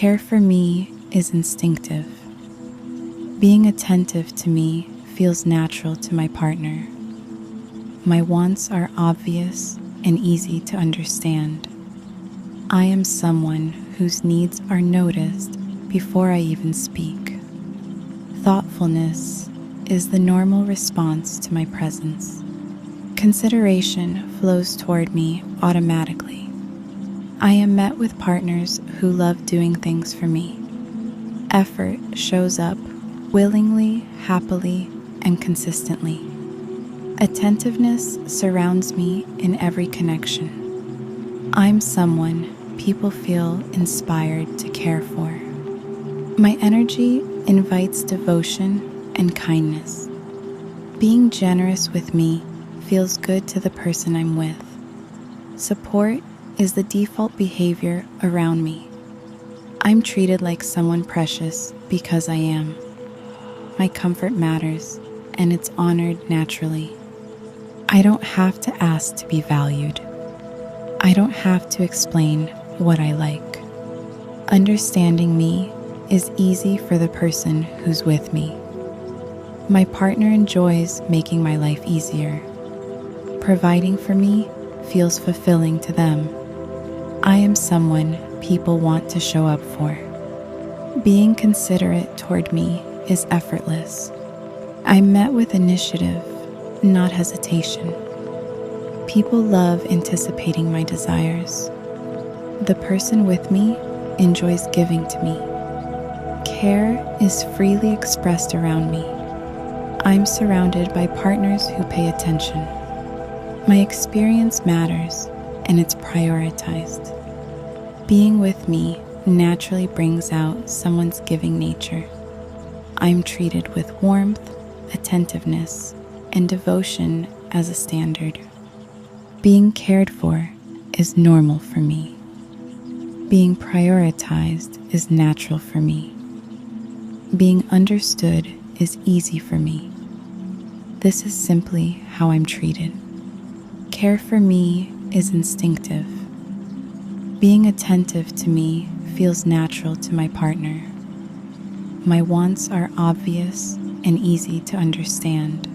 Care for me is instinctive. Being attentive to me feels natural to my partner. My wants are obvious and easy to understand. I am someone whose needs are noticed before I even speak. Thoughtfulness is the normal response to my presence. Consideration flows toward me automatically. I am met with partners who love doing things for me. Effort shows up willingly, happily, and consistently. Attentiveness surrounds me in every connection. I'm someone people feel inspired to care for. My energy invites devotion and kindness. Being generous with me feels good to the person I'm with. Support is the default behavior around me. I'm treated like someone precious because I am. My comfort matters, and it's honored naturally. I don't have to ask to be valued. I don't have to explain what I like. Understanding me is easy for the person who's with me. My partner enjoys making my life easier. Providing for me feels fulfilling to them. I am someone people want to show up for. Being considerate toward me is effortless. I'm met with initiative, not hesitation. People love anticipating my desires. The person with me enjoys giving to me. Care is freely expressed around me. I'm surrounded by partners who pay attention. My experience matters, and it's prioritized. Being with me naturally brings out someone's giving nature. I'm treated with warmth, attentiveness, and devotion as a standard. Being cared for is normal for me. Being prioritized is natural for me. Being understood is easy for me. This is simply how I'm treated. Care for me is instinctive. Being attentive to me feels natural to my partner. My wants are obvious and easy to understand.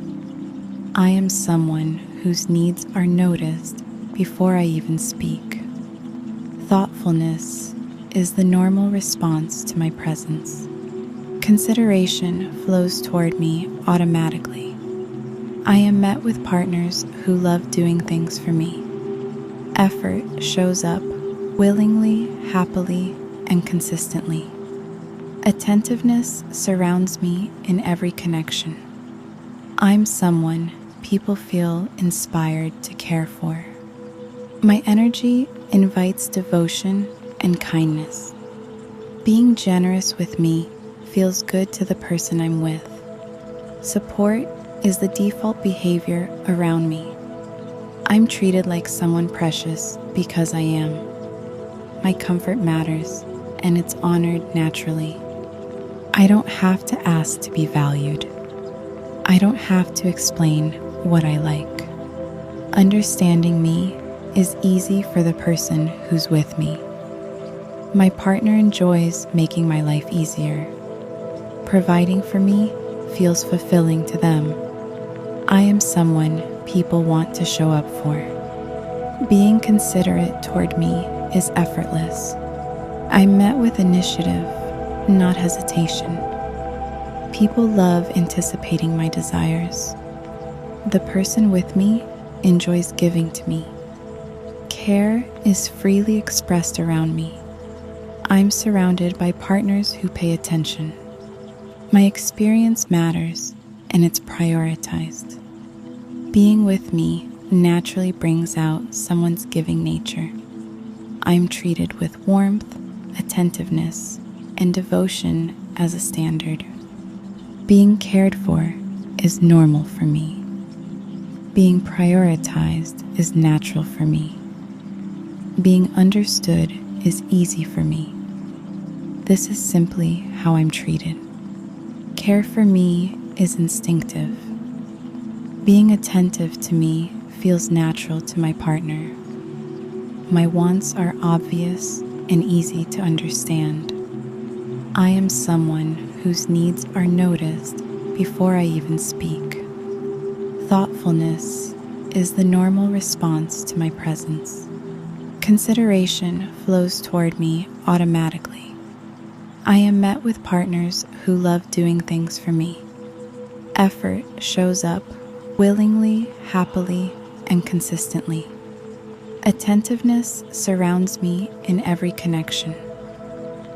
I am someone whose needs are noticed before I even speak. Thoughtfulness is the normal response to my presence. Consideration flows toward me automatically. I am met with partners who love doing things for me. Effort shows up willingly, happily, and consistently. Attentiveness surrounds me in every connection. I'm someone people feel inspired to care for. My energy invites devotion and kindness. Being generous with me feels good to the person I'm with. Support is the default behavior around me. I'm treated like someone precious because I am. My comfort matters, and it's honored naturally. I don't have to ask to be valued. I don't have to explain what I like. Understanding me is easy for the person who's with me. My partner enjoys making my life easier. Providing for me feels fulfilling to them. I am someone people want to show up for. Being considerate toward me is effortless. I'm met with initiative, not hesitation. People love anticipating my desires. The person with me enjoys giving to me. Care is freely expressed around me. I'm surrounded by partners who pay attention. My experience matters, and it's prioritized. Being with me naturally brings out someone's giving nature. I'm treated with warmth, attentiveness, and devotion as a standard. Being cared for is normal for me. Being prioritized is natural for me. Being understood is easy for me. This is simply how I'm treated. Care for me is instinctive. Being attentive to me feels natural to my partner. My wants are obvious and easy to understand. I am someone whose needs are noticed before I even speak. Thoughtfulness is the normal response to my presence. Consideration flows toward me automatically. I am met with partners who love doing things for me. Effort shows up willingly, happily, and consistently. Attentiveness surrounds me in every connection.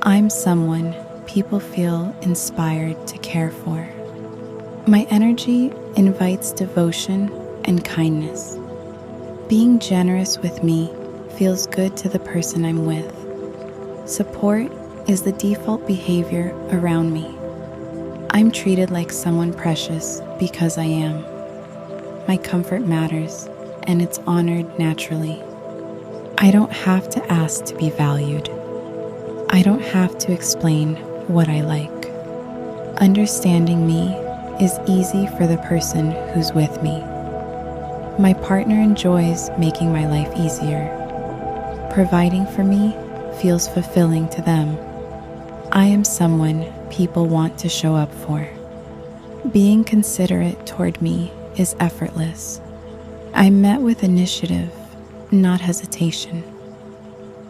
I'm someone people feel inspired to care for. My energy invites devotion and kindness. Being generous with me feels good to the person I'm with. Support is the default behavior around me. I'm treated like someone precious because I am. My comfort matters, and it's honored naturally. I don't have to ask to be valued. I don't have to explain what I like. Understanding me is easy for the person who's with me. My partner enjoys making my life easier. Providing for me feels fulfilling to them. I am someone people want to show up for. Being considerate toward me is effortless. I'm met with initiative, not hesitation.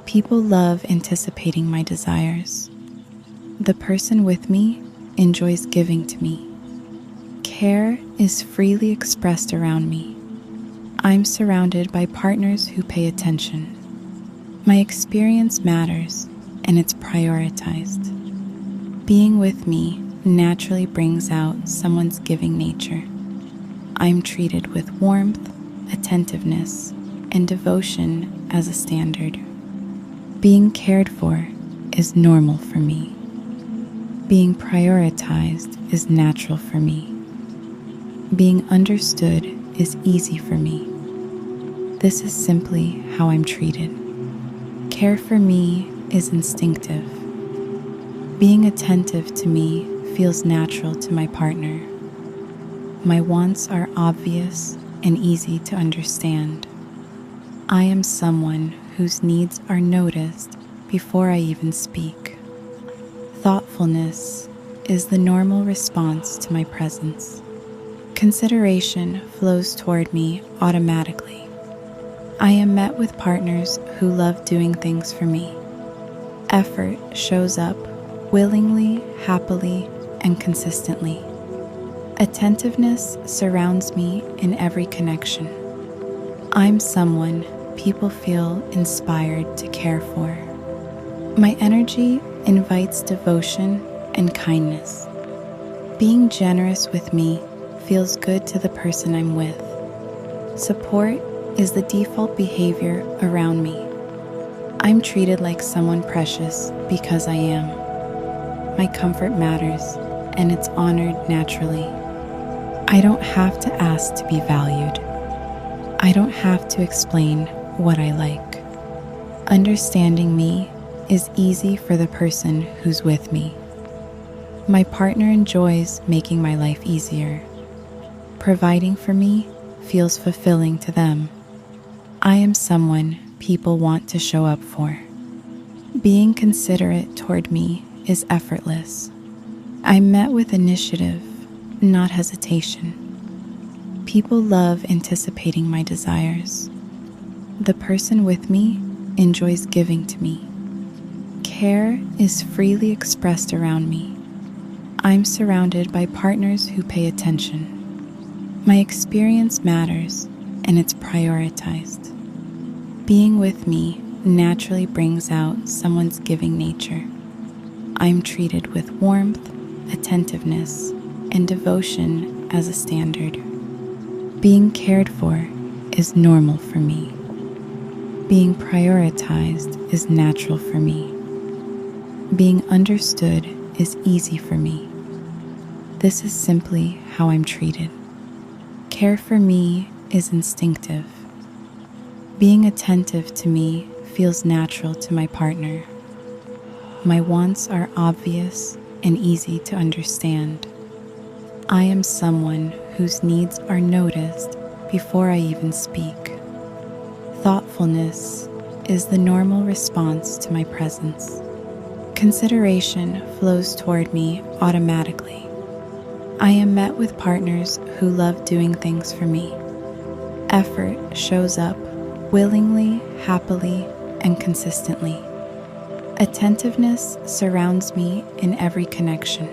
People love anticipating my desires. The person with me enjoys giving to me. Care is freely expressed around me. I'm surrounded by partners who pay attention. My experience matters, and it's prioritized. Being with me naturally brings out someone's giving nature. I'm treated with warmth, attentiveness, and devotion as a standard. Being cared for is normal for me. Being prioritized is natural for me. Being understood is easy for me. This is simply how I'm treated. Care for me is instinctive. Being attentive to me feels natural to my partner. My wants are obvious and easy to understand. I am someone whose needs are noticed before I even speak. Thoughtfulness is the normal response to my presence. Consideration flows toward me automatically. I am met with partners who love doing things for me. Effort shows up willingly, happily, and consistently. Attentiveness surrounds me in every connection. I'm someone people feel inspired to care for. My energy invites devotion and kindness. Being generous with me feels good to the person I'm with. Support is the default behavior around me. I'm treated like someone precious because I am. My comfort matters, and it's honored naturally. I don't have to ask to be valued. I don't have to explain what I like. Understanding me is easy for the person who's with me. My partner enjoys making my life easier. Providing for me feels fulfilling to them. I am someone people want to show up for. Being considerate toward me is effortless. I'm met with initiative, not hesitation. People love anticipating my desires. The person with me enjoys giving to me. Care is freely expressed around me. I'm surrounded by partners who pay attention. My experience matters, and it's prioritized. Being with me naturally brings out someone's giving nature. I'm treated with warmth, attentiveness, and devotion as a standard. Being cared for is normal for me. Being prioritized is natural for me. Being understood is easy for me. This is simply how I'm treated. Care for me is instinctive. Being attentive to me feels natural to my partner. My wants are obvious and easy to understand. I am someone whose needs are noticed before I even speak. Thoughtfulness is the normal response to my presence. Consideration flows toward me automatically. I am met with partners who love doing things for me. Effort shows up willingly, happily, and consistently. Attentiveness surrounds me in every connection.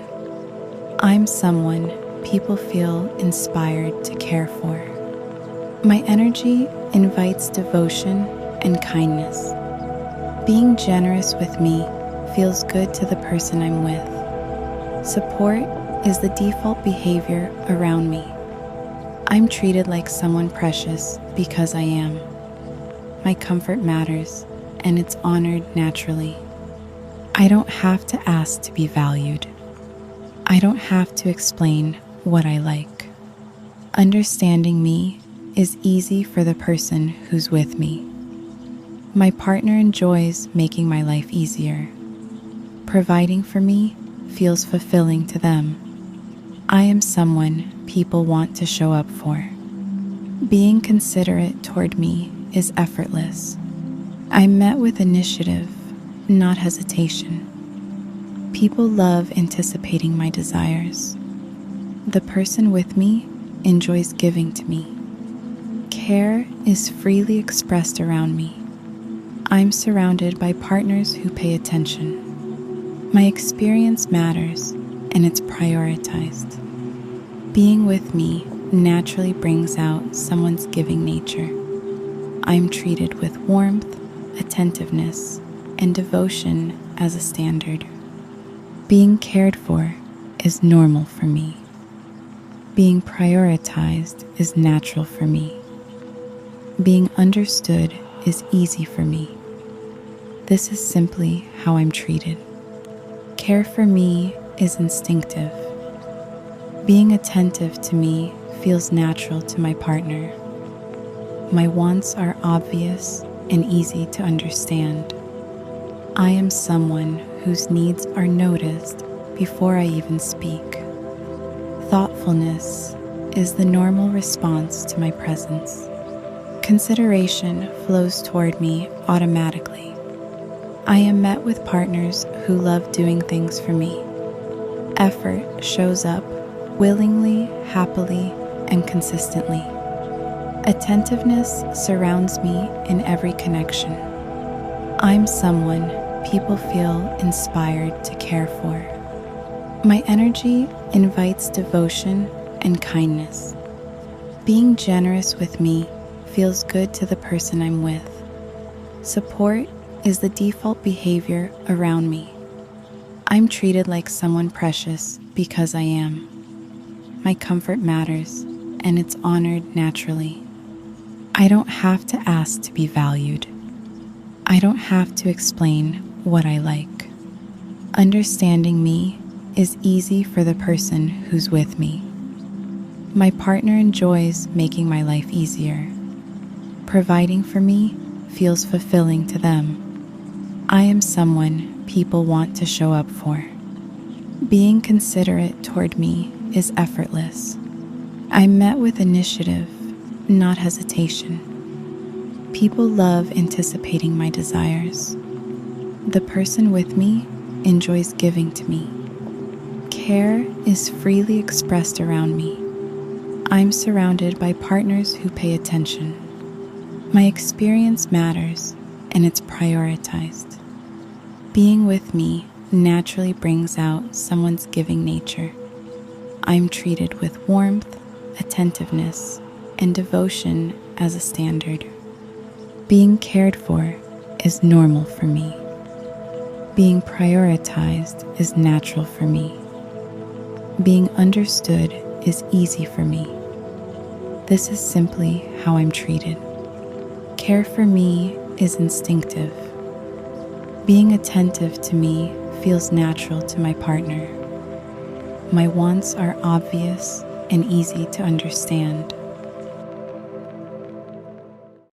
I'm someone people feel inspired to care for. My energy invites devotion and kindness. Being generous with me feels good to the person I'm with. Support is the default behavior around me. I'm treated like someone precious because I am. My comfort matters, and it's honored naturally. I don't have to ask to be valued. I don't have to explain what I like. Understanding me is easy for the person who's with me. My partner enjoys making my life easier. Providing for me feels fulfilling to them. I am someone people want to show up for. Being considerate toward me is effortless. I'm met with initiative, not hesitation. People love anticipating my desires. The person with me enjoys giving to me. Care is freely expressed around me. I'm surrounded by partners who pay attention. My experience matters, and it's prioritized. Being with me naturally brings out someone's giving nature. I'm treated with warmth, attentiveness, and devotion as a standard. Being cared for is normal for me. Being prioritized is natural for me. Being understood is easy for me. This is simply how I'm treated. Care for me is instinctive. Being attentive to me feels natural to my partner. My wants are obvious and easy to understand. I am someone whose needs are noticed before I even speak. Thoughtfulness is the normal response to my presence. Consideration flows toward me automatically. I am met with partners who love doing things for me. Effort shows up willingly, happily, and consistently. Attentiveness surrounds me in every connection. I'm someone people feel inspired to care for. My energy invites devotion and kindness. Being generous with me feels good to the person I'm with. Support is the default behavior around me. I'm treated like someone precious because I am. My comfort matters, and it's honored naturally. I don't have to ask to be valued. I don't have to explain what I like. Understanding me is easy for the person who's with me. My partner enjoys making my life easier. Providing for me feels fulfilling to them. I am someone people want to show up for. Being considerate toward me is effortless. I'm met with initiative, not hesitation. People love anticipating my desires. The person with me enjoys giving to me. Care is freely expressed around me. I'm surrounded by partners who pay attention. My experience matters, and it's prioritized. Being with me naturally brings out someone's giving nature. I'm treated with warmth, attentiveness, and devotion as a standard. Being cared for is normal for me. Being prioritized is natural for me. Being understood is easy for me. This is simply how I'm treated. Care for me is instinctive. Being attentive to me feels natural to my partner. My wants are obvious and easy to understand.